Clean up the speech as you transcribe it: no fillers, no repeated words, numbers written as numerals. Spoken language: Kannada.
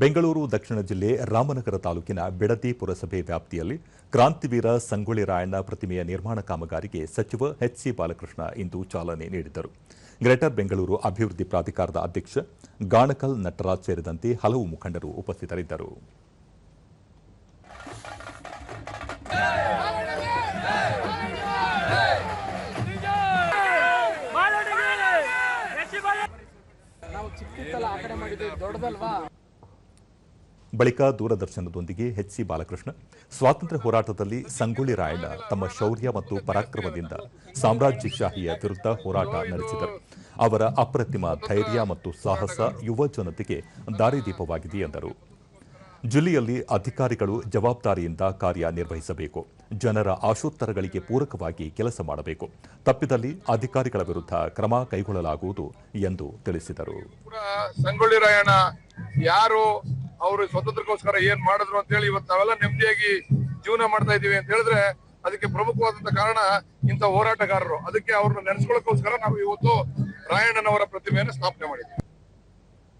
ಬೆಂಗಳೂರು ದಕ್ಷಿಣ ಜಿಲ್ಲೆ ರಾಮನಗರ ತಾಲೂಕಿನ ಬಿಡದಿ ಪುರಸಭೆ ವ್ಯಾಪ್ತಿಯಲ್ಲಿ ಕ್ರಾಂತಿವೀರ ಸಂಗೊಳ್ಳಿ ರಾಯಣ್ಣ ಪ್ರತಿಮೆಯ ನಿರ್ಮಾಣ ಕಾಮಗಾರಿಗೆ ಸಚಿವ ಎಚ್.ಸಿ. ಬಾಲಕೃಷ್ಣ ಇಂದು ಚಾಲನೆ ನೀಡಿದರು. ಗ್ರೇಟರ್ ಬೆಂಗಳೂರು ಅಭಿವೃದ್ಧಿ ಪ್ರಾಧಿಕಾರದ ಅಧ್ಯಕ್ಷ ಗಾಣಕಲ್ ನಟರಾಜ್ ಸೇರಿದಂತೆ ಹಲವು ಮುಖಂಡರು ಉಪಸ್ಥಿತರಿದ್ದರು. ಬಳಿಕ ದೂರದರ್ಶನದೊಂದಿಗೆ ಎಚ್.ಸಿ. ಬಾಲಕೃಷ್ಣ ಸ್ವಾತಂತ್ರ್ಯ ಹೋರಾಟದಲ್ಲಿ ಸಂಗೊಳ್ಳಿ ರಾಯಣ್ಣ ತಮ್ಮ ಶೌರ್ಯ ಮತ್ತು ಪರಾಕ್ರಮದಿಂದ ಸಾಮ್ರಾಜ್ಯಶಾಹಿಯ ವಿರುದ್ಧ ಹೋರಾಟ ನಡೆಸಿದರು. ಅವರ ಅಪ್ರತಿಮ ಧೈರ್ಯ ಮತ್ತು ಸಾಹಸ ಯುವ ಜನತೆಗೆ ದಾರಿದೀಪವಾಗಿದೆ ಎಂದರು. ಜಿಲ್ಲೆಯಲ್ಲಿ ಅಧಿಕಾರಿಗಳು ಜವಾಬ್ದಾರಿಯಿಂದ ಕಾರ್ಯನಿರ್ವಹಿಸಬೇಕು. ಜನರ ಆಶೋತ್ತರಗಳಿಗೆ ಪೂರಕವಾಗಿ ಕೆಲಸ ಮಾಡಬೇಕು. ತಪ್ಪಿದಲ್ಲಿ ಅಧಿಕಾರಿಗಳ ವಿರುದ್ಧ ಕ್ರಮ ಕೈಗೊಳ್ಳಲಾಗುವುದು ಎಂದು ತಿಳಿಸಿದರು. ಸಂಗೊಳ್ಳಿ ರಾಯಣ್ಣ ಯಾರು, ಅವರು ಸ್ವತಂತ್ರಕ್ಕೋಸ್ಕರ ಏನ್ ಮಾಡಿದ್ರು ಅಂತ ಹೇಳಿ ಇವತ್ತು ನಾವೆಲ್ಲ ನೆಮ್ಮದಿಯಾಗಿ ಜೀವನ ಮಾಡ್ತಾ ಇದೀವಿ ಅಂತ ಹೇಳಿದ್ರೆ ಅದಕ್ಕೆ ಪ್ರಮುಖವಾದಂತ ಕಾರಣ ಇಂಥ ಹೋರಾಟಗಾರರು. ಅದಕ್ಕೆ ಅವ್ರನ್ನ ನೆನೆಸ್ಕೊಳ್ಳೋಕ್ಕೋಸ್ಕರ ನಾವು ಇವತ್ತು ರಾಯಣ್ಣನವರ ಪ್ರತಿಮೆಯನ್ನು ಸ್ಥಾಪನೆ ಮಾಡಿದ್ವಿ.